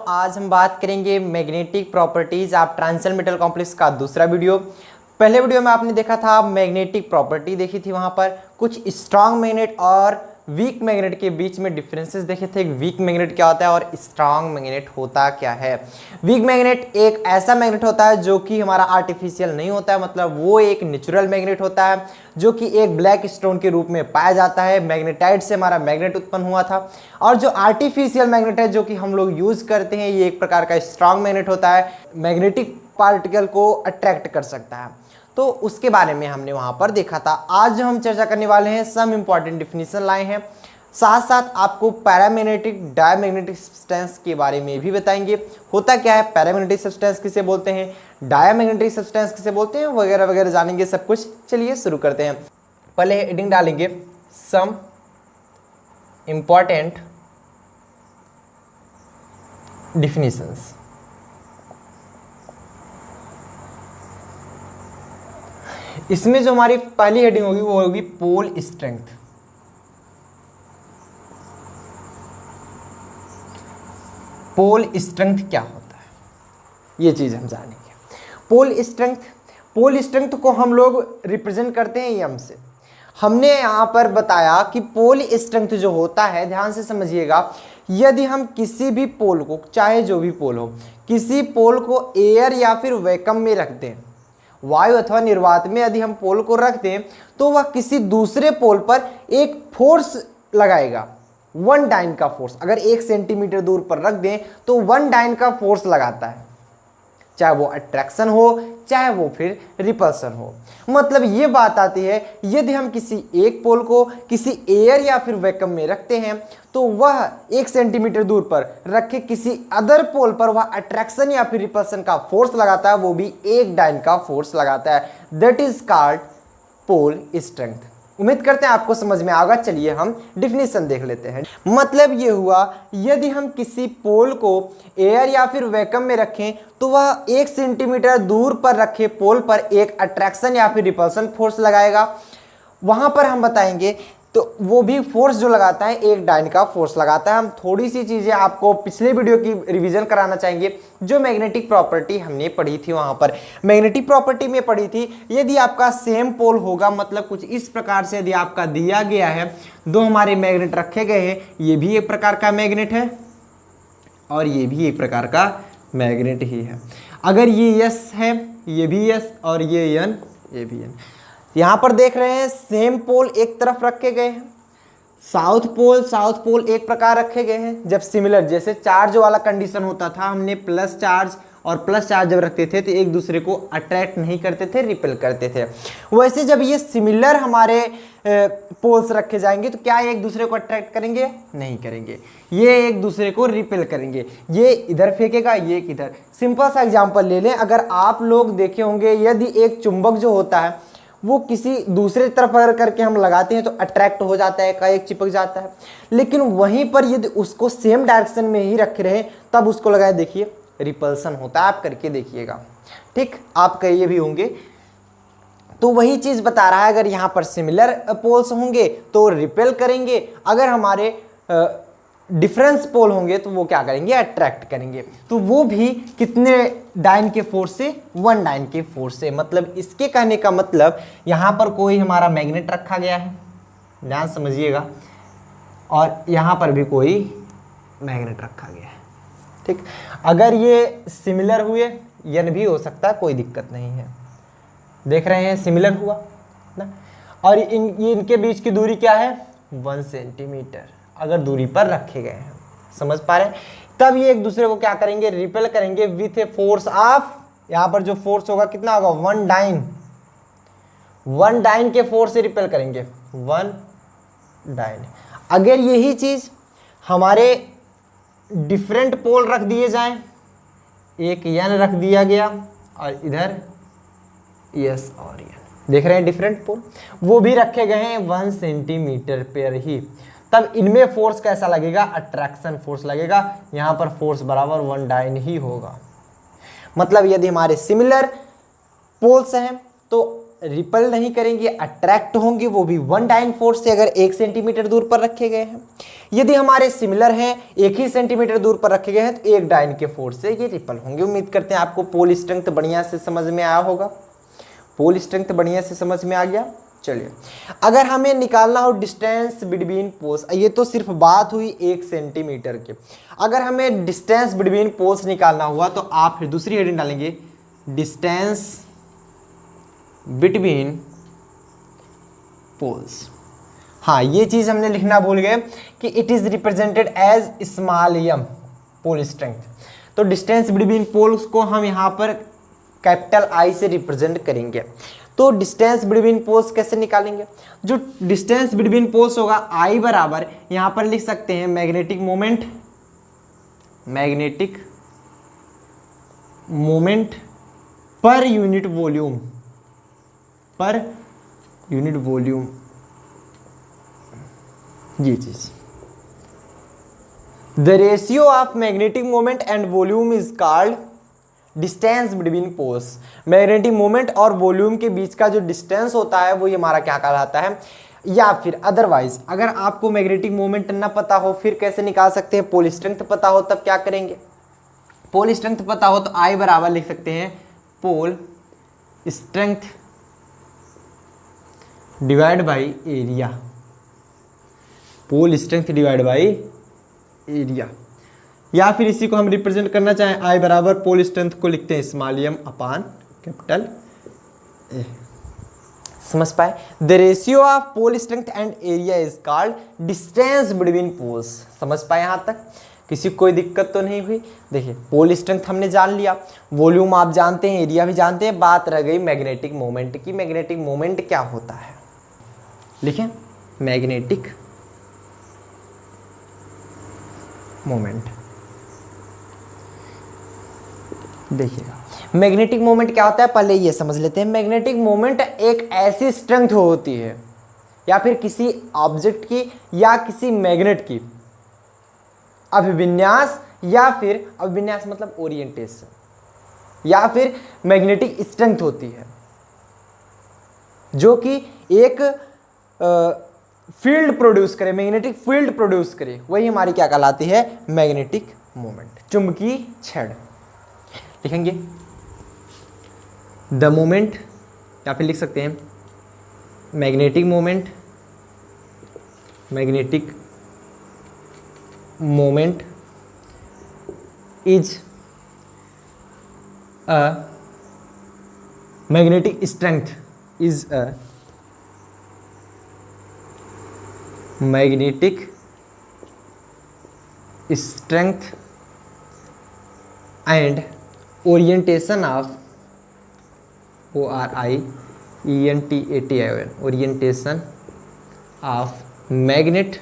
आज हम बात करेंगे magnetic properties of transition metal complex का दूसरा वीडियो। पहले वीडियो में आपने देखा था मैग्नेटिक प्रॉपर्टी देखी थी, वहां पर कुछ स्ट्रांग मैग्नेट और वीक मैग्नेट के बीच में डिफरेंसेस देखे थे। वीक मैग्नेट क्या होता है और स्ट्रांग मैग्नेट होता क्या है। वीक मैग्नेट एक ऐसा मैग्नेट होता है जो कि हमारा आर्टिफिशियल नहीं होता है, मतलब वो एक नेचुरल मैग्नेट होता है जो कि एक ब्लैक स्टोन के रूप में पाया जाता है। मैग्नेटाइट से हमारा मैग्नेट उत्पन्न हुआ था। और जो आर्टिफिशियल मैग्नेट है जो कि हम लोग यूज करते हैं, ये एक प्रकार का स्ट्रांग मैग्नेट होता है, मैग्नेटिक पार्टिकल को अट्रैक्ट कर सकता है। तो उसके बारे में हमने वहां पर देखा था। आज हम चर्चा करने वाले हैं, सम इंपॉर्टेंट डिफिनीशन लाए हैं, साथ साथ आपको पैरामैग्नेटिक डायमैग्नेटिक सब्सटेंस के बारे में भी बताएंगे। होता क्या है, पैरामैग्नेटिक सब्सटेंस किसे बोलते हैं, डायमैग्नेटिक सब्सटेंस किसे बोलते हैं, वगैरह वगैरह जानेंगे सब कुछ। चलिए शुरू करते हैं। पहले हेडिंग डालेंगे सम इंपॉर्टेंट डिफिनीशंस। इसमें जो हमारी पहली हेडिंग होगी वो होगी पोल स्ट्रेंथ। पोल स्ट्रेंथ क्या होता है, ये चीज हम जानेंगे। पोल स्ट्रेंथ को हम लोग रिप्रेजेंट करते हैं एम से। हमने यहां पर बताया कि पोल स्ट्रेंथ जो होता है, ध्यान से समझिएगा, यदि हम किसी भी पोल को, चाहे जो भी पोल हो, किसी पोल को एयर या फिर वैक्यूम में रख दें, वायु अथवा निर्वात में यदि हम पोल को रख दें, तो वह किसी दूसरे पोल पर एक फोर्स लगाएगा, वन डाइन का फोर्स। अगर 1 सेंटीमीटर दूर पर रख दें तो 1 डाइन का फोर्स लगाता है, चाहे वो अट्रैक्शन हो चाहे वो फिर रिपल्सन हो। मतलब ये बात आती है, यदि हम किसी एक पोल को किसी एयर या फिर वैक्यूम में रखते हैं तो वह 1 सेंटीमीटर दूर पर रखे किसी अदर पोल पर वह अट्रैक्शन या फिर रिपल्सन का फोर्स लगाता है, वो भी 1 डाइन का फोर्स लगाता है। That is called pole strength. उम्मीद करते हैं आपको समझ में आएगा। चलिए हम डिफिनीशन देख लेते हैं। मतलब ये हुआ, यदि हम किसी पोल को एयर या फिर वैक्यूम में रखें तो वह 1 सेंटीमीटर दूर पर रखे पोल पर एक अट्रैक्शन या फिर रिपल्सन फोर्स लगाएगा। वहां पर हम बताएंगे तो वो भी फोर्स जो लगाता है 1 डाइन का फोर्स लगाता है। हम थोड़ी सी चीजें आपको पिछले वीडियो की रिवीजन कराना चाहेंगे। जो मैग्नेटिक प्रॉपर्टी हमने पढ़ी थी, वहां पर मैग्नेटिक प्रॉपर्टी में पढ़ी थी, यदि आपका सेम पोल होगा, मतलब कुछ इस प्रकार से यदि आपका दिया गया है, दो हमारे मैग्नेट रखे गए हैं, ये भी एक प्रकार का मैग्नेट है और ये भी एक प्रकार का मैग्नेट ही है। अगर ये यस है, ये भी यस, और ये एन, ये भी एन। यहां पर देख रहे हैं सेम पोल एक तरफ रखे गए हैं, साउथ पोल एक प्रकार रखे गए हैं। जब सिमिलर, जैसे चार्ज वाला कंडीशन होता था, हमने प्लस चार्ज और प्लस चार्ज जब रखते थे तो एक दूसरे को अट्रैक्ट नहीं करते थे, रिपेल करते थे। वैसे जब ये सिमिलर हमारे पोल्स रखे जाएंगे तो क्या एक दूसरे को अट्रैक्ट करेंगे? नहीं करेंगे, ये एक दूसरे को रिपेल करेंगे। ये इधर फेंकेगा, ये इधर। सिंपल सा एग्जांपल ले लें, अगर आप लोग देखे होंगे, यदि एक चुंबक जो होता है वो किसी दूसरे तरफ अगर करके हम लगाते हैं तो अट्रैक्ट हो जाता है, का एक चिपक जाता है। लेकिन वहीं पर यदि उसको सेम डायरेक्शन में ही रखे रहे तब उसको लगाए, देखिए रिपल्सन होता है। आप करके देखिएगा, ठीक, आप करिए भी होंगे। तो वही चीज बता रहा है, अगर यहाँ पर सिमिलर पोल्स होंगे तो रिपेल करेंगे, अगर हमारे डिफरेंस पोल होंगे तो वो क्या करेंगे? अट्रैक्ट करेंगे। तो वो भी कितने डाइन के फोर्स से? 1 डाइन के फोर्स से। मतलब इसके कहने का मतलब यहाँ पर कोई हमारा मैग्नेट रखा गया है, ध्यान समझिएगा, और यहाँ पर भी कोई मैग्नेट रखा गया है, ठीक। अगर ये सिमिलर हुए, यन भी हो सकता है, कोई दिक्कत नहीं है। देख रहे हैं सिमिलर हुआ ना, और इनके बीच की दूरी क्या है? 1 सेंटीमीटर अगर दूरी पर रखे गए हैं, समझ पा रहे हैं। तब ये एक दूसरे को क्या करेंगे? रिपेल करेंगे विथ ए फोर्स ऑफ, यहां पर जो फोर्स होगा कितना होगा? 1 डाइन। 1 डाइन के फोर्स से रिपेल करेंगे, 1 डाइन। अगर यही चीज हमारे डिफरेंट पोल रख दिए जाएं, एक एन रख दिया गया और इधर यस और एन, देख रहे हैं डिफरेंट पोल, वो भी रखे गए हैं 1 सेंटीमीटर पर ही, तब इनमें फोर्स कैसा लगेगा? अट्रैक्शन फोर्स लगेगा। यहां पर फोर्स बराबर 1 डाइन ही होगा। मतलब यदि हमारे सिमिलर पोल्स हैं तो रिपल नहीं करेंगे, अट्रैक्ट होंगे, वो भी वन डाइन फोर्स से अगर 1 सेंटीमीटर दूर पर रखे गए हैं। यदि हमारे सिमिलर हैं, 1 ही सेंटीमीटर दूर पर रखे गए हैं, तो 1 डाइन के फोर्स से ये रिपल होंगे। उम्मीद करते हैं आपको पोल स्ट्रेंथ बढ़िया से समझ में आया होगा। पोल स्ट्रेंथ बढ़िया से समझ में आ गया। चलिए, अगर हमें निकालना हो डिस्टेंस बिटवीन पोल्स, ये तो सिर्फ बात हुई 1 सेंटीमीटर की। अगर हमें डिस्टेंस बिटवीन पोल्स निकालना हुआ तो आप फिर दूसरी हेडिंग डालेंगे, डिस्टेंस बिटवीन पोल्स। हाँ, ये चीज हमने लिखना भूल गए कि it is represented as small M pole strength. तो डिस्टेंस बिटवीन पोल्स को हम यहाँ पर कैपिटल आई से रिप्रेजेंट करेंगे। तो डिस्टेंस बिटवीन पोल्स कैसे निकालेंगे? जो डिस्टेंस बिटवीन पोल्स होगा आई बराबर, यहाँ पर लिख सकते हैं magnetic moment, magnetic moment per unit volume, per unit volume, ये चीज। The ratio of magnetic moment and volume is called distance between poles. Magnetic moment और वॉल्यूम के बीच का जो डिस्टेंस होता है वो ये हमारा क्या कहलाता है? या फिर अदरवाइज अगर आपको मैग्नेटिक मोमेंट ना पता हो फिर कैसे निकाल सकते हैं? पोल स्ट्रेंथ पता हो तब क्या करेंगे? पोल स्ट्रेंथ पता हो तो आई बराबर लिख सकते हैं pole strength divide by area, pole strength divide by area. या फिर इसी को हम रिप्रेजेंट करना चाहें, आई बराबर पोल स्ट्रेंथ को लिखते हैं small M upon capital A. समझ पाए? The ratio of pole strength and area is called distance between poles. समझ पाए? यहां तक किसी को कोई दिक्कत तो नहीं हुई? देखिए, पोल स्ट्रेंथ हमने जान लिया, वॉल्यूम आप जानते हैं, एरिया भी जानते हैं, बात रह गई मैग्नेटिक मोमेंट की। मैग्नेटिक मोमेंट क्या होता है? लिखें, मैग्नेटिक मोमेंट। देखिएगा, मैग्नेटिक मोमेंट क्या होता है पहले ये समझ लेते हैं। मैग्नेटिक मोमेंट एक ऐसी स्ट्रेंथ होती है या फिर किसी ऑब्जेक्ट की या किसी मैग्नेट की अभिविन्यास, या फिर अभिविन्यास मतलब ओरिएंटेशन, या फिर मैग्नेटिक स्ट्रेंथ होती है जो कि एक फील्ड प्रोड्यूस करे, मैग्नेटिक फील्ड प्रोड्यूस करे, वही हमारी क्या कहलाती है? मैग्नेटिक मोमेंट, चुंबकीय क्षण। लिखेंगे द मोमेंट, या फिर लिख सकते हैं magnetic moment, magnetic moment is a magnetic strength, is a magnetic strength and orientation of ORIENTATION, orientation of magnet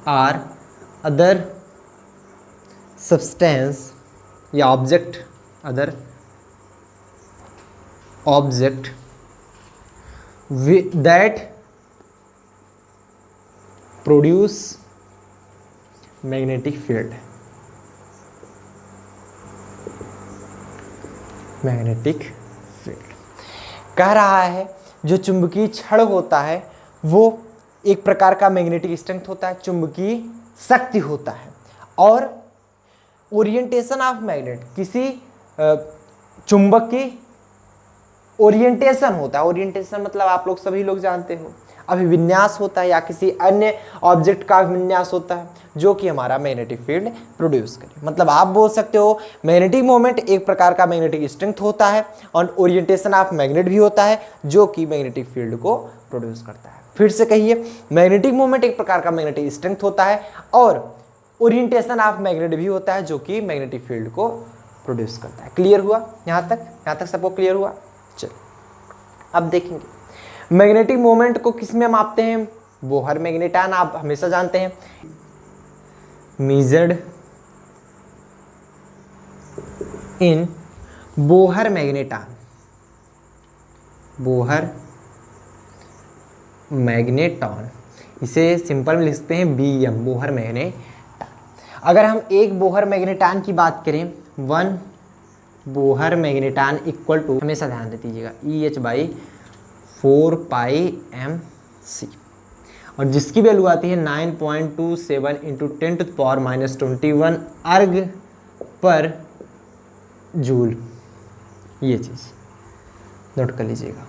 or other substance या object, other object that produce magnetic field, magnetic field. कह रहा है जो चुंबकीय क्षण होता है वो एक प्रकार का मैग्नेटिक स्ट्रेंथ होता है, चुंबकीय शक्ति होता है। और ओरिएंटेशन ऑफ मैग्नेट, किसी चुंबक की ओरिएंटेशन होता है। ओरिएंटेशन मतलब आप लोग सभी लोग जानते हो, अभिविन्यास होता है या किसी अन्य ऑब्जेक्ट का अभिविन्यास होता है जो कि हमारा मैग्नेटिक फील्ड प्रोड्यूस करे। मतलब आप बोल सकते हो मैग्नेटिक मोमेंट एक प्रकार का मैग्नेटिक स्ट्रेंथ होता है और ओरिएंटेशन ऑफ मैग्नेट भी होता है जो कि मैग्नेटिक फील्ड को प्रोड्यूस करता है। फिर से कहिए, मैग्नेटिक मोमेंट एक प्रकार का मैग्नेटिक स्ट्रेंथ होता है और ओरिएंटेशन ऑफ मैग्नेट भी होता है जो कि मैग्नेटिक फील्ड को प्रोड्यूस करता है। क्लियर हुआ? यहाँ तक सबको क्लियर हुआ? चलो, अब देखेंगे मैग्नेटिक मोमेंट को किस में मापते हैं? बोहर मैग्नेटान आप हमेशा जानते हैं, measured in Bohr magneton, Bohr magneton, इसे सिंपल में लिखते हैं BM, बोहर मैग्नेटान। अगर हम एक बोहर मैग्नेटान की बात करें 1 बोहर मैग्नेटान इक्वल टू, हमेशा ध्यान दे दीजिएगा, EH बाई 4πmc, और जिसकी वैल्यू आती है 9.27 इंटू 10⁻⁻21 अर्ग पर जूल। ये चीज़ नोट कर लीजिएगा,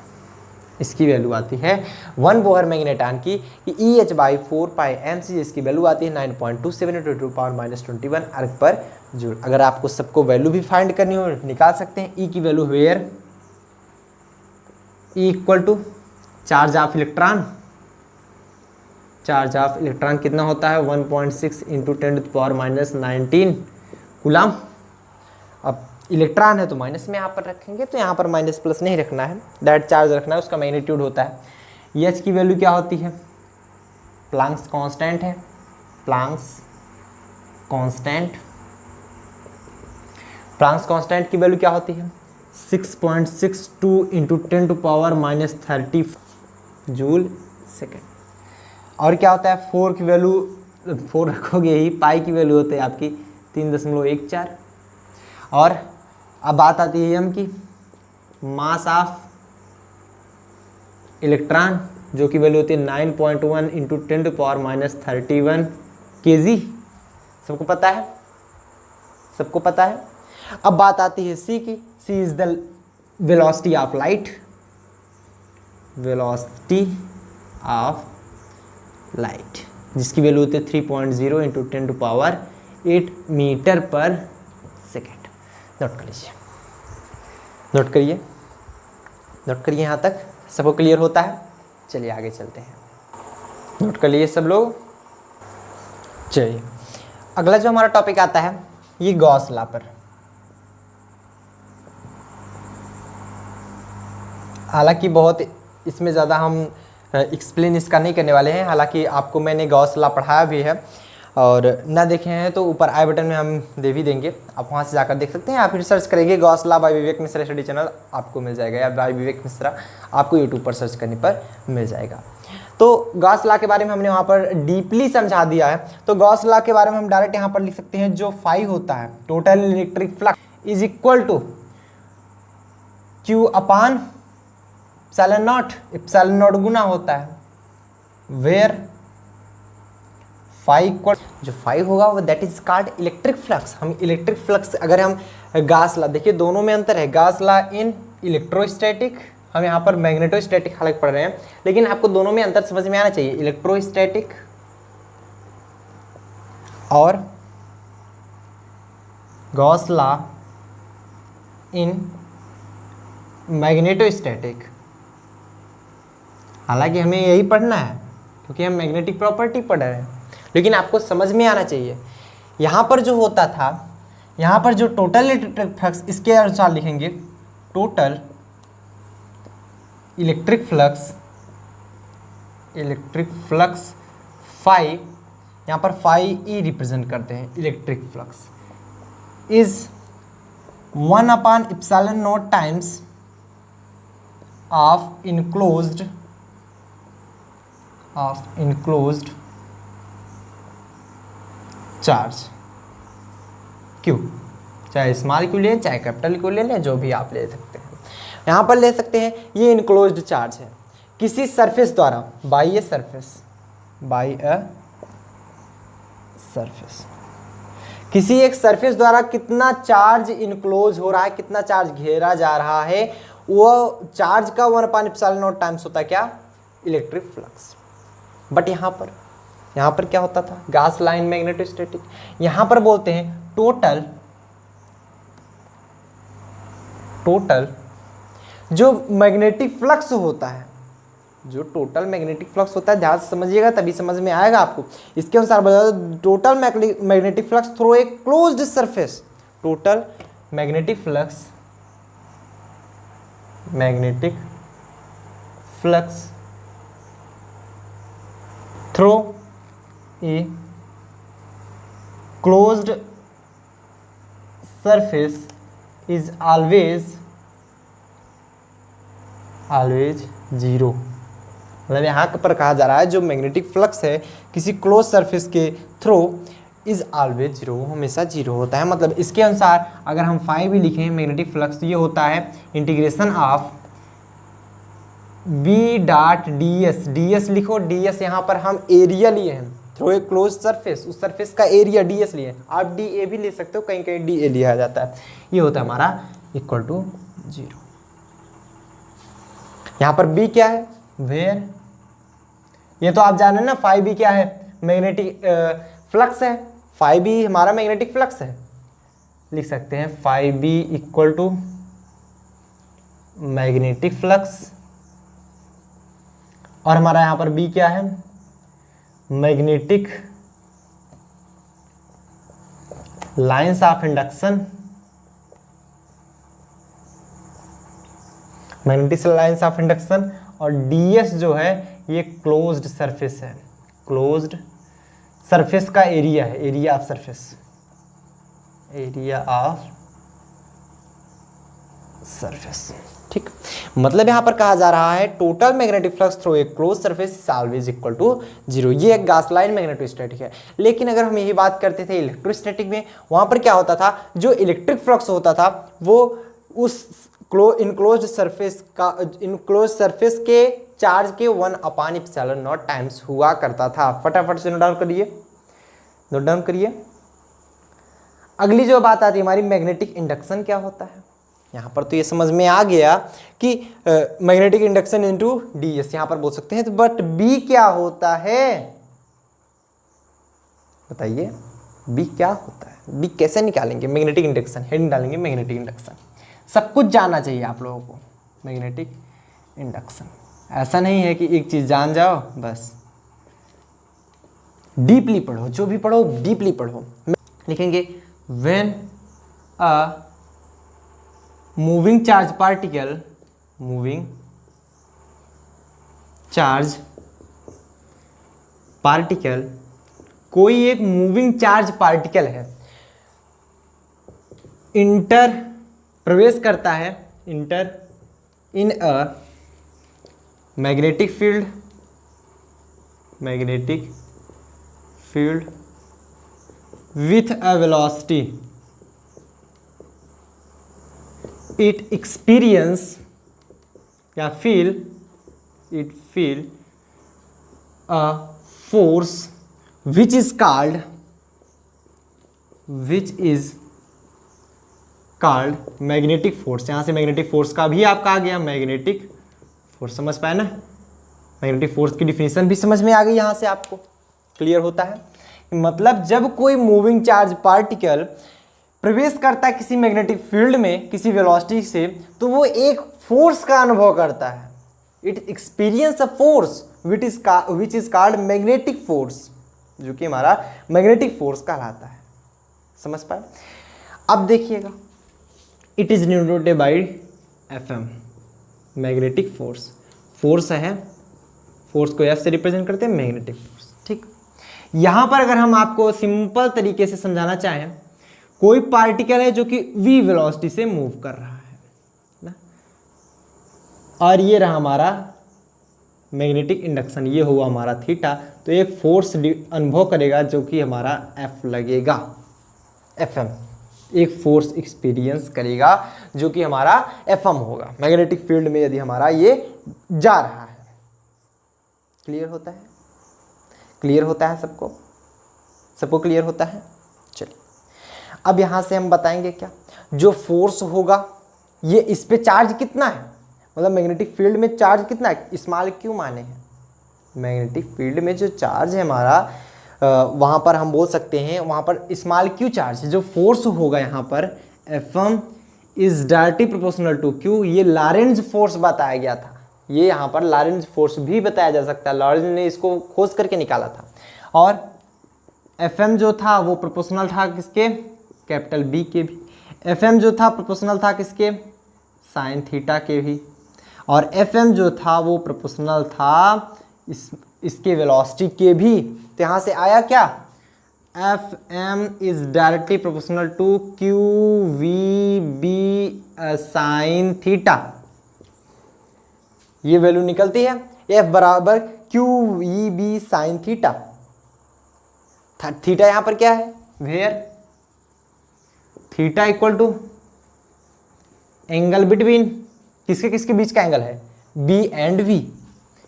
इसकी वैल्यू आती है 1 बोहर मैग्नेटान की EH बाई 4πmc, जिसकी वैल्यू आती है 9.27 इंटू 10⁻⁻21 अर्ग पर जूल। अगर आपको सबको वैल्यू भी फाइंड करनी हो निकाल सकते हैं। E की value where E equal to charge of electron, charge of electron कितना होता है 1.6 इंटू 10⁻⁻19 कूलम। अब इलेक्ट्रॉन है तो माइनस में यहाँ पर रखेंगे, तो यहाँ पर माइनस प्लस नहीं रखना है, डायरेक्ट चार्ज रखना है, उसका मैग्नीट्यूड होता है। H की वैल्यू क्या होती है, प्लांक्स कांस्टेंट है, प्लांक्स कांस्टेंट की वैल्यू क्या होती है 6.62 इंटू 10⁻⁻30 जूल सेकेंड। और क्या होता है 4 की वैल्यू, 4 रखोगे ही, पाई की वैल्यू होती है आपकी 3.14। और अब बात आती है m की, मास ऑफ इलेक्ट्रॉन, जो की वैल्यू होती है 9.1 इंटू 10⁻31 kg। सबको पता है, सबको पता है। अब बात आती है c की, c is the velocity of light, velocity of light, जिसकी वैल्यू होती है 3.0 इंटू 10⁸ मीटर पर सेकेंड। नोट कर लीजिए, नोट करिए, नोट करिए, यहाँ तक सबको क्लियर होता है। चलिए आगे चलते हैं, नोट कर लीजिए सब लोग। चलिए अगला जो हमारा टॉपिक आता है ये गॉस लॉ पर। हालांकि बहुत इसमें ज़्यादा हम एक्सप्लेन इसका नहीं करने वाले हैं, हालांकि आपको मैंने गॉस लॉ पढ़ाया भी है, और ना देखे हैं तो ऊपर आई बटन में हम दे भी देंगे, आप वहाँ से जाकर देख सकते हैं। आप फिर सर्च करेंगे Gauss law by Vivek Mishra study channel, आपको मिल जाएगा, या बाय विवेक मिश्रा आपको यूट्यूब पर सर्च करने पर मिल जाएगा। तो गॉस लॉ के बारे में हमने वहाँ पर डीपली समझा दिया है। तो गॉस लॉ के बारे में हम डायरेक्ट यहाँ पर लिख सकते हैं, जो फाई होता है total electric flux is equal to Q upon epsilon naught गुना होता है, वेयर फाई इक्वल, जो फाई होगा वो that is called electric flux. हम इलेक्ट्रिक फ्लक्स, अगर हम गॉस लॉ, देखिए दोनों में अंतर है, गॉस लॉ इन इलेक्ट्रोस्टैटिक, हम यहाँ पर मैग्नेटोस्टैटिक हालांकि पढ़ रहे हैं, लेकिन आपको दोनों में अंतर समझ में आना चाहिए, इलेक्ट्रोस्टैटिक और गॉस लॉ इन मैग्नेटोस्टैटिक। हालांकि हमें यही पढ़ना है क्योंकि हम मैग्नेटिक प्रॉपर्टी पढ़ रहे हैं, लेकिन आपको समझ में आना चाहिए। यहाँ पर जो होता था, यहाँ पर जो टोटल इलेक्ट्रिक फ्लक्स, इसके अनुसार लिखेंगे टोटल इलेक्ट्रिक फ्लक्स फाई, यहाँ पर फाई ई रिप्रेजेंट करते हैं, electric flux is 1 upon epsilon not times of enclosed charge Q, चाहे स्मॉल क्यू लें चाहे कैपिटल क्यू ले लें, जो भी आप ले सकते हैं। यहाँ पर ले सकते हैं, ये इनक्लोज्ड चार्ज है किसी सरफेस द्वारा, बाई अ सरफेस, किसी एक सरफेस द्वारा कितना चार्ज इनक्लोज हो रहा है, कितना चार्ज घेरा जा रहा है, वो चार्ज का 1 अपान एप्सिलॉन नॉट टाइम्स होता है क्या, इलेक्ट्रिक फ्लक्स। बट यहाँ पर क्या होता था, गॉस लॉ इन मैग्नेटोस्टैटिक, यहाँ पर बोलते हैं टोटल जो मैग्नेटिक फ्लक्स होता है, जो टोटल मैग्नेटिक फ्लक्स होता है, ध्यान से समझिएगा तभी समझ में आएगा आपको। इसके अनुसार बता, total magnetic flux through a closed surface, total magnetic flux through a closed surface is always zero. मतलब यहाँ पर कहा जा रहा है जो मैग्नेटिक फ्लक्स है किसी क्लोज सरफेस के थ्रू इज ऑलवेज जीरो, वो हमेशा जीरो होता है। मतलब इसके अनुसार अगर हम फाई भी लिखें मैग्नेटिक फ्लक्स, तो ये होता है integration of B dot D S. D S लिखो, डी एस यहाँ पर हम एरिया लिए हैं थ्रू ए क्लोज सरफेस, उस सरफेस का एरिया डी एस लिए। आप डी ए भी ले सकते हो, कहीं कहीं डी ए लिया जाता है। ये होता है हमारा इक्वल टू जीरो। यहाँ पर बी क्या है, वेयर, ये तो आप जाने ना, फाई बी क्या है, मैग्नेटिक फ्लक्स है। फाई बी हमारा मैग्नेटिक फ्लक्स है, लिख सकते हैं phi B equal to magnetic flux. और हमारा यहां पर बी क्या है, magnetic lines of induction, magnetic lines of induction. और ds जो है ये क्लोज्ड सरफेस है, क्लोज्ड सरफेस का एरिया है, area of surface, area of surface. ठीक, मतलब यहां पर कहा जा रहा है total magnetic flux through a close surface is always equal to zero. ये एक गॉस लाइन मैग्नेटोस्टैटिक है। लेकिन अगर हम यही बात करते थे इलेक्ट्रोस्टैटिक में, वहां पर क्या होता था, जो इलेक्ट्रिक फ्लक्स होता था वो उस इनक्लोज्ड सरफेस के चार्ज के 1/ε0 टाइम्स हुआ करता था। फटाफट से नोट डाउन करिए, नोट डाउन करिए। अगली जो बात आती है हमारी, मैग्नेटिक इंडक्शन क्या होता है। यहाँ पर तो ये समझ में आ गया कि मैग्नेटिक इंडक्शन इनटू डीएस यहाँ पर बोल सकते हैं, तो बट बी क्या होता है, बताइए बी क्या होता है, बी कैसे निकालेंगे। मैग्नेटिक इंडक्शन, हेडिंग डालेंगे मैग्नेटिक इंडक्शन। सब कुछ जानना चाहिए आप लोगों को मैग्नेटिक इंडक्शन। ऐसा नहीं है कि एक चीज जान जाओ बस, डीपली पढ़ो, जो भी पढ़ो डीपली पढ़ो। लिखेंगे when a moving charge particle, moving charge particle, कोई एक मूविंग चार्ज पार्टिकल है, इंटर प्रवेश करता है, enter in a magnetic field, magnetic field with a velocity, it experience या feel, it feel a force which is called, which is called magnetic force. यहां से magnetic force का भी आपका आ गया, मैग्नेटिक फोर्स, समझ पाए ना। मैग्नेटिक फोर्स की डिफिनेशन भी समझ में आ गई, यहां से आपको क्लियर होता है। मतलब जब कोई मूविंग चार्ज पार्टिकल प्रवेश करता है किसी मैग्नेटिक फील्ड में किसी वेलोसिटी से, तो वो एक फोर्स का अनुभव करता है। It experience a force which is called magnetic force, जो कि हमारा मैग्नेटिक फोर्स कहलाता है। समझ पाए। अब देखिएगा, it is denoted by FM, magnetic force, force है, फोर्स को एफ से रिप्रेजेंट करते हैं, मैग्नेटिक फोर्स। ठीक, यहां पर अगर हम आपको सिंपल तरीके से समझाना चाहें, कोई पार्टिकल है जो कि v वेलोसिटी से मूव कर रहा है ना, और ये रहा हमारा मैग्नेटिक इंडक्शन, ये हुआ हमारा थीटा, तो एक फोर्स अनुभव करेगा जो कि हमारा F लगेगा, FM, एक फोर्स एक्सपीरियंस करेगा जो कि हमारा FM होगा मैग्नेटिक फील्ड में, यदि हमारा ये जा रहा है। क्लियर होता है, क्लियर होता है सबको, सबको क्लियर होता है। चलिए अब यहां से हम बताएंगे क्या, जो फोर्स होगा ये इस पे चार्ज कितना है, मतलब मैग्नेटिक फील्ड में चार्ज कितना है, स्मॉल क्यू माने हैं। मैग्नेटिक फील्ड में जो चार्ज है हमारा, वहां पर हम बोल सकते हैं वहां पर स्मॉल क्यू चार्ज है। जो फोर्स होगा यहाँ पर Fm is directly proportional to Q, ये लॉरेंज फोर्स बताया गया था, ये यहाँ पर लॉरेंज फोर्स भी बताया जा सकता है, लॉरेंज ने इसको खोज करके निकाला था। और Fm जो था वो प्रोपोर्शनल था किसके, कैपिटल B के भी। Fm जो था प्रोपोर्शनल था किसके, साइन थीटा के भी। और Fm जो था वो प्रोपोर्शनल था इसके वेलोसिटी के भी। तो यहाँ से आया क्या, Fm is directly proportional to QVB sine theta, ये वैल्यू निकलती है F बराबर QEB साइन थीटा। थीटा यहाँ पर क्या है, where theta equal to angle between किसके किसके बीच का एंगल है, बी एंड वी।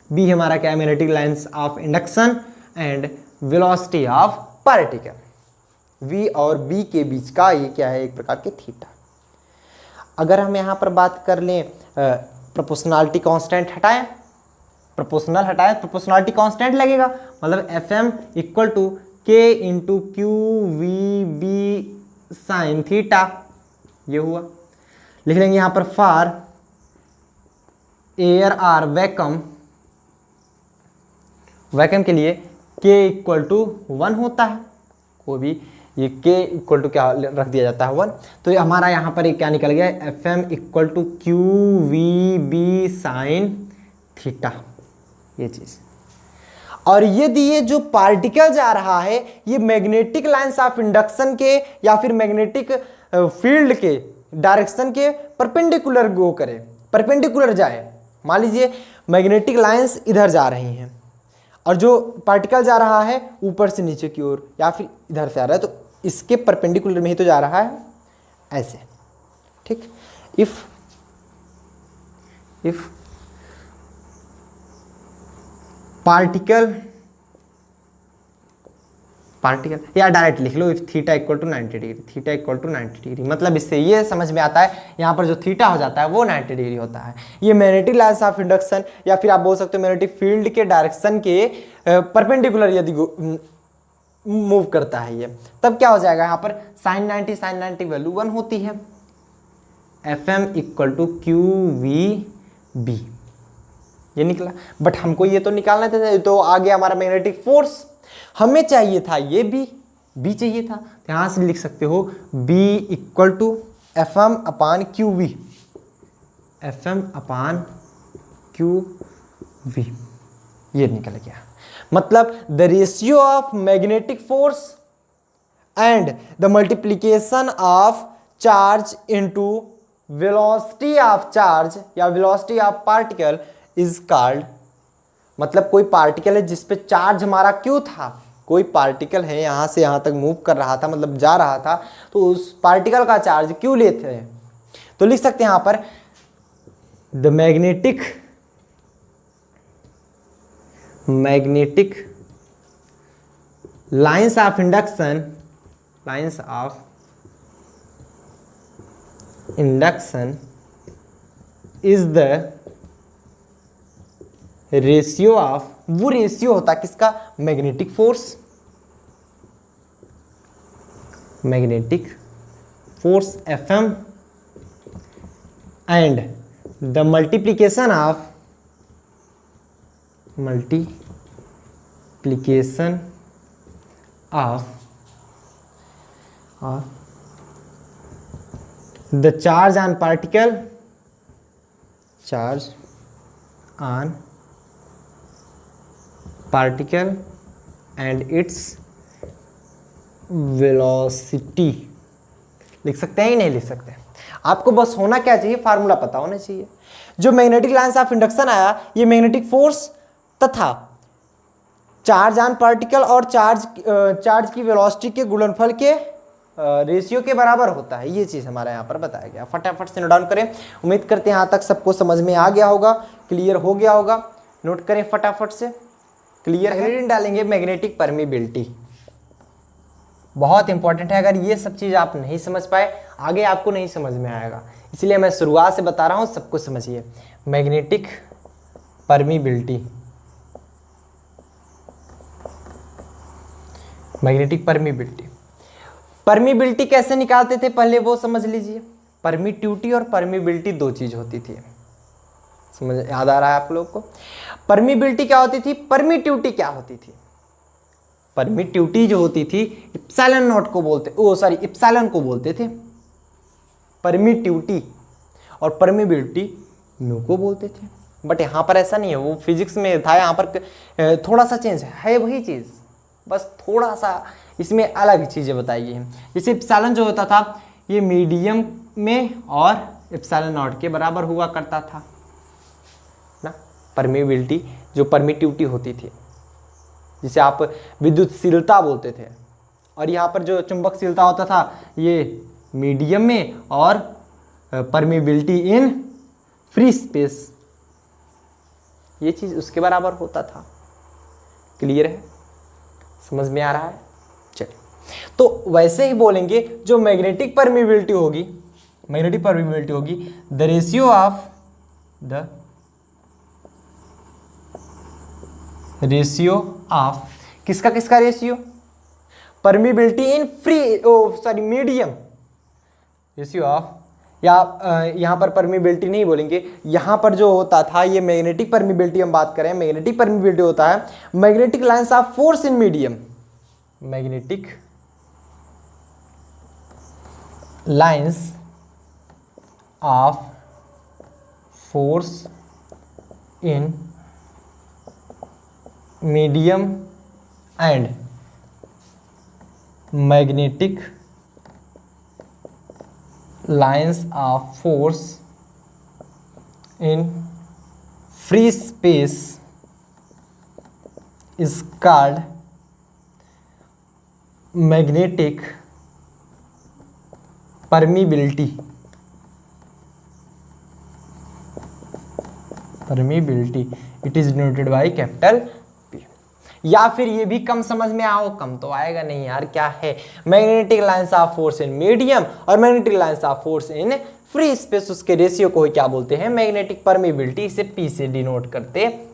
बी हमारा क्या है, magnetic lines of induction and velocity of particle. V और बी के बीच का ये क्या है, एक प्रकार के थीटा। अगर हम यहाँ पर बात कर लें प्रोपोर्शनलिटी कांस्टेंट हटाएं, प्रोपोर्शनल हटाएं, प्रोपोर्शनलिटी कांस्टेंट लगेगा, मतलब F M equal to K into Q V B sine theta, ये हुआ। लिख लेंगे यहाँ पर for air or vacuum, vacuum के लिए k इक्वल टू 1 होता है, कोई भी ये k इक्वल टू क्या रख दिया जाता है 1। तो ये हमारा यहाँ पर क्या निकल गया, F M equal to Q V B sine theta, ये चीज़। और यदि ये जो पार्टिकल जा रहा है ये मैग्नेटिक लाइंस ऑफ इंडक्शन के या फिर मैग्नेटिक फील्ड के डायरेक्शन के परपेंडिकुलर गो करे, परपेंडिकुलर जाए, मान लीजिए मैग्नेटिक लाइंस इधर जा रही हैं और जो पार्टिकल जा रहा है ऊपर से नीचे की ओर या फिर इधर से आ रहा है, तो इसके परपेंडिकुलर में ही तो जा रहा है, ऐसे, ठीक। इफ पार्टिकल या डायरेक्ट लिख लो, if theta equal to 90 degree, theta equal to 90 degree, मतलब इससे ये समझ में आता है यहाँ पर जो थीटा हो जाता है वो 90 डिग्री होता है। ये मैग्नेटिक लाइंस ऑफ इंडक्शन या फिर आप बोल सकते हो मैग्नेटिक फील्ड के डायरेक्शन के परपेंडिकुलर यदि मूव करता है ये, तब क्या हो जाएगा, यहाँ पर साइन 90 वैल्यू 1 होती है। F M equal to Q V B, ये निकला। बट हमको ये तो निकालना था, तो आ गया हमारा मैग्नेटिक फोर्स, हमें चाहिए था ये बी चाहिए था, तो यहां से लिख सकते हो B equal to F M upon Q V, F M upon Q V, ये निकल गया। मतलब the ratio of magnetic force and the multiplication of charge into velocity of charge या velocity of particle is called, मतलब कोई particle है जिस पे चार्ज हमारा क्यों था, कोई पार्टिकल है यहाँ से यहाँ तक मूव कर रहा था, मतलब जा रहा था, तो उस पार्टिकल का चार्ज क्यों लेते हैं, तो लिख सकते हैं यहाँ पर the magnetic lines of induction is the ratio of, वो रेशियो होता है किसका, magnetic force F M and the multiplication of the charge on particle and its velocity. लिख सकते हैं ही नहीं लिख सकते, आपको बस होना क्या चाहिए, फार्मूला पता होना चाहिए। जो मैग्नेटिक लाइंस ऑफ इंडक्शन आया, ये मैग्नेटिक फोर्स तथा चार्ज ऑन पार्टिकल और चार्ज की वेलोसिटी के गुणनफल के रेशियो के बराबर होता है, ये चीज़ हमारा यहाँ पर बताया गया। फटाफट से नोट डाउन करें, उम्मीद करते हैं यहाँ तक सबको समझ में आ गया होगा, क्लियर हो गया होगा। नोट करें फटाफट से, क्लियर है। डालेंगे मैग्नेटिक परमीबिलिटी, बहुत इंपॉर्टेंट है। अगर ये सब चीज़ आप नहीं समझ पाए आगे आपको नहीं समझ में आएगा, इसलिए मैं शुरुआत से बता रहा हूँ, सबको समझिए। मैग्नेटिक परमीबिलिटी, परमीबिलिटी कैसे निकालते थे पहले वो समझ लीजिए। परमिटिविटी और परमीबिलिटी दो चीज होती थी, समझ याद आ रहा है आप लोग को। परमीबिलिटी क्या होती थी, परमिटिविटी क्या होती थी। परमिटिविटी जो होती थी इप्सिलॉन नॉट को बोलते, इप्सिलॉन को बोलते थे परमिटिविटी, और परमिबिलिटी म्यू को बोलते थे। बट यहाँ पर ऐसा नहीं है, वो फिजिक्स में था, यहाँ पर थोड़ा सा चेंज है वही चीज़, बस थोड़ा सा इसमें अलग चीज़ें बताई गई हैं। जैसे इप्सिलॉन जो होता था ये मीडियम में और इप्सिलॉन नॉट के बराबर हुआ करता था ना। परमिबिलिटी जो परमिटिविटी होती थी, जिसे आप विद्युतशीलता बोलते थे, और यहाँ पर जो चुंबकशीलता होता था ये मीडियम में, और परमिबिलिटी इन फ्री स्पेस ये चीज उसके बराबर होता था। क्लियर है, समझ में आ रहा है? चलिए, तो वैसे ही बोलेंगे जो मैग्नेटिक परमिबिलिटी होगी, मैग्नेटिक परमिबिलिटी होगी द रेशियो ऑफ किसका किसका ratio, permeability in free medium, ratio of, या यहाँ पर परमिबिलिटी नहीं बोलेंगे, यहाँ पर जो होता था ये मैग्नेटिक परमिबिलिटी हम बात करें, मैग्नेटिक परमिबिलिटी होता है magnetic lines of force in medium, magnetic lines of force in medium and magnetic lines of force in free space is called magnetic permeability, it is denoted by capital P। या फिर ये भी कम समझ में आओ, कम तो आएगा नहीं यार, क्या है, magnetic lines of force in medium और magnetic lines of force in free space, उसके रेशियो को क्या बोलते हैं, मैग्नेटिक परमिबिलिटी, इसे P से डिनोट करते हैं।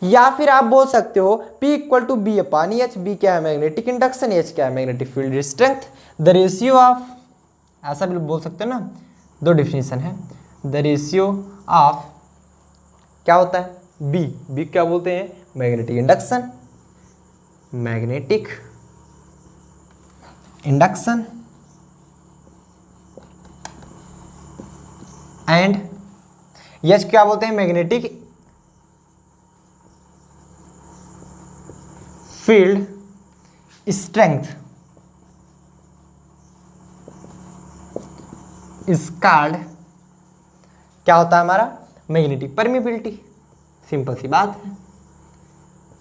या फिर आप बोल सकते हो P equal to B upon H, B क्या है मैग्नेटिक इंडक्शन, एच क्या है magnetic field strength, the ratio of, ऐसा भी बोल सकते हो ना, दो डिफिनेशन है, द रेशियो ऑफ क्या होता है, बी, बी क्या बोलते हैं, magnetic induction, magnetic induction and H क्या बोलते हैं, magnetic field strength, is called क्या होता है हमारा, मैग्नेटिक परमिबिलिटी। सिंपल सी बात है,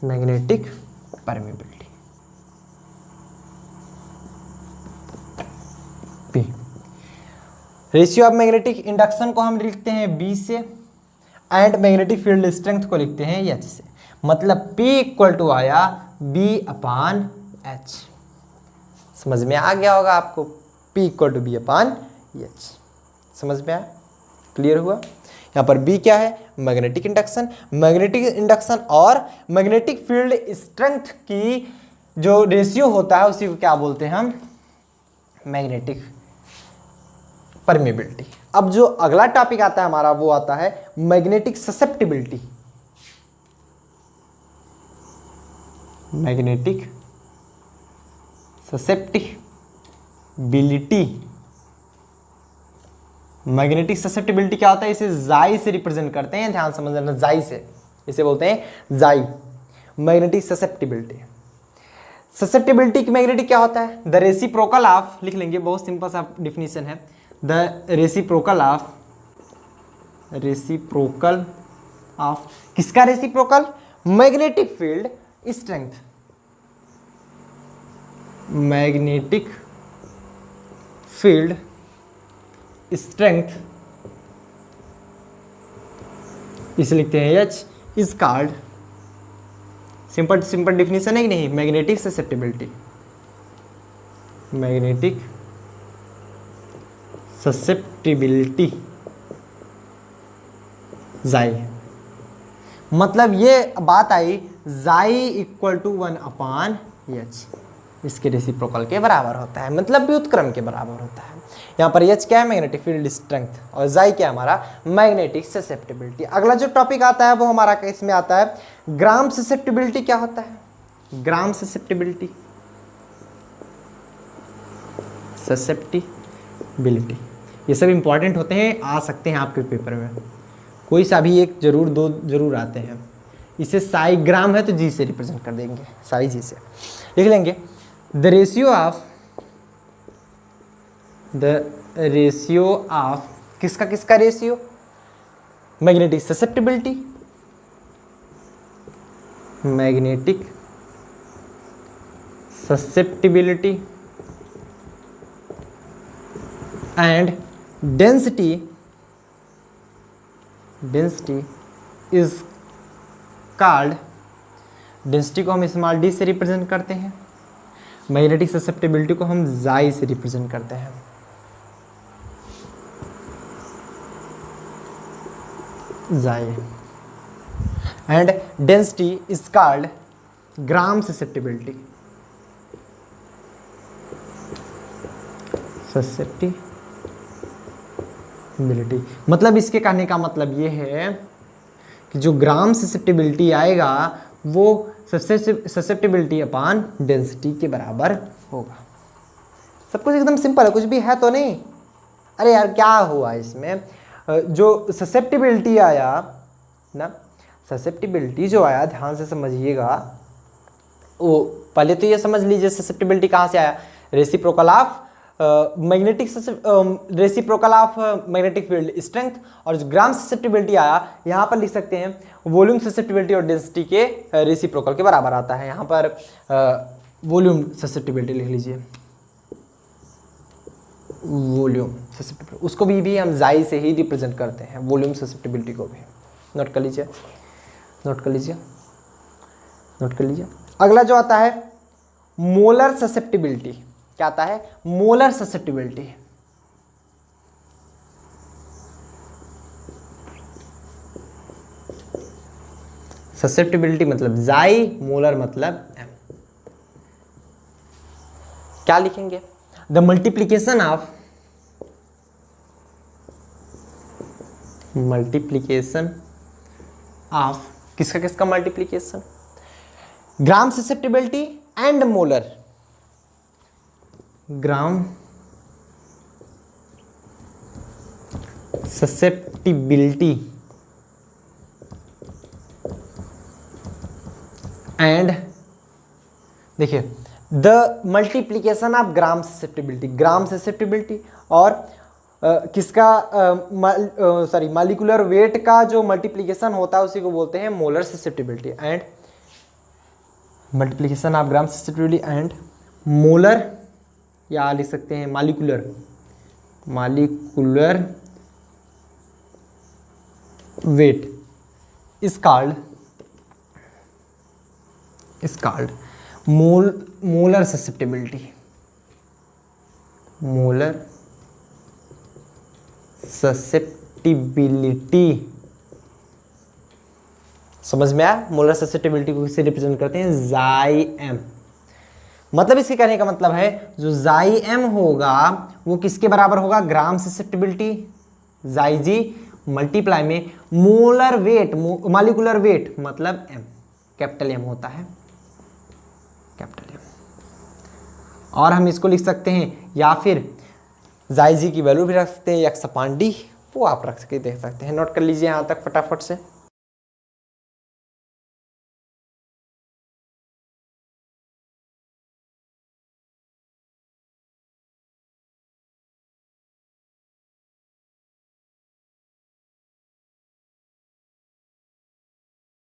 magnetic permeability P। Ratio of magnetic induction को हम लिखते हैं B से, एंड मैग्नेटिक फील्ड स्ट्रेंथ को लिखते हैं H से, मतलब P इक्वल टू आया B अपान H। समझ में आ गया होगा आपको, P equal to B upon H, समझ में आया, क्लियर हुआ। यहाँ पर B क्या है, मैग्नेटिक इंडक्शन, मैग्नेटिक इंडक्शन और मैग्नेटिक फील्ड स्ट्रेंथ की जो रेशियो होता है उसी को क्या बोलते हैं हम, मैग्नेटिक परमिबिलिटी। अब जो अगला टॉपिक आता है हमारा वो आता है magnetic susceptibility, magnetic susceptibility. Magnetic susceptibility क्या होता है, इसे जाई से रिप्रेजेंट करते हैं, ध्यान समझना, जाई से, इसे बोलते हैं जाई, मैग्नेटिक ससेप्टिबिलिटी। ससेप्टिबिलिटी की मैग्नेटिक क्या होता है, द रेसिप्रोकल ऑफ, लिख लेंगे, बहुत सिंपल सा डिफिनीशन है, द रेसिप्रोकल ऑफ किसका reciprocal, magnetic field strength, magnetic field strength, इसे लिखते हैं H, is called, simple simple definition है कि नहीं, मैग्नेटिक ससेप्टिबिलिटी, मैग्नेटिक ससेप्टिबिलिटी जाई, मतलब ये बात आई जाई इक्वल टू 1 अपान H, इसके रेसिप्रोकल के बराबर होता है, मतलब व्युत्क्रम के बराबर होता है। यहाँ पर H क्या है, मैग्नेटिक फील्ड स्ट्रेंथ, और जाई क्या है हमारा, मैग्नेटिक ससेप्टिबिलिटी। अगला जो टॉपिक आता है वो हमारा इसमें आता है ग्राम ससेप्टिबिलिटी। क्या होता है ग्राम ससेप्टिबिलिटी, ससेप्टिबिलिटी, ये सब इंपॉर्टेंट होते हैं, आ सकते हैं आपके पेपर में, कोई सा भी एक जरूर, दो जरूर आते हैं। इसे साई ग्राम है तो जी से रिप्रेजेंट कर देंगे, साई जी से लिख लेंगे, द रेशियो ऑफ किसका किसका ratio, magnetic susceptibility, magnetic susceptibility and density is called, density को हम स्मॉल डी से रिप्रेजेंट करते हैं, मैग्नेटिक ससेप्टिबिलिटी को हम जाई से रिप्रेजेंट करते हैं। जाई and density is called gram susceptibility. Susceptibility मतलब इसके कहने का मतलब ये है कि जो ग्राम ससेप्टिबिलिटी आएगा वो ससेप्टिबिलिटी अपॉन डेंसिटी के बराबर होगा। सब कुछ एकदम सिंपल है, कुछ भी है तो नहीं। अरे यार क्या हुआ इसमें, जो ससेप्टिबिलिटी आया ना, ससेप्टिबिलिटी जो आया ध्यान से समझिएगा, वो पहले तो ये समझ लीजिए ससेप्टिबिलिटी कहाँ से आया, reciprocal of reciprocal of magnetic field strength. और जो ग्राम ससेप्टिबिलिटी आया यहाँ पर लिख सकते हैं वॉल्यूम ससेप्टिबिलिटी और डेंसिटी के रेसिप्रोकल के बराबर आता है। यहाँ पर वॉल्यूम ससेप्टिबिलिटी लिख लीजिए, वॉल्यूम ससेप्टिबिलिटी, उसको भी हम जाई से ही रिप्रेजेंट करते हैं, वॉल्यूम ससेप्टिबिलिटी को भी। नोट कर लीजिए, नोट कर लीजिए, नोट कर लीजिए। अगला जो आता है मोलर ससेप्टिबिलिटी, क्या आता है, मोलर ससेप्टिबिलिटी। ससेप्टिबिलिटी मतलब जाई, मोलर मतलब एम। क्या लिखेंगे, द मल्टीप्लीकेशन ऑफ किसका किसका multiplication, gram susceptibility and molar, gram susceptibility and, देखिए the multiplication of gram susceptibility, gram susceptibility और किसका सॉरी मॉलिक्यूलर वेट का जो मल्टीप्लीकेशन होता है उसी को बोलते हैं molar susceptibility. And multiplication of gram susceptibility and molar, या लिख सकते हैं molecular weight is called molar susceptibility, molar susceptibility. समझ में आया, मोलर ससेप्टिबिलिटी को किससे रिप्रेजेंट करते हैं, जाई एम। मतलब इसके कहने का मतलब है जो जाई एम होगा वो किसके बराबर होगा, ग्राम ससेप्टिबिलिटी जाई जी मल्टीप्लाई में मोलर वेट, मॉलिक्यूलर वेट मतलब एम, कैपिटल एम होता है, कैपिटल एम। और हम इसको लिख सकते हैं या फिर जाई जी की वैल्यू भी रख सकते हैं एक्स अपॉन डी, वो आप रख के देख सकते हैं। नोट कर लीजिए यहाँ तक फटाफट से।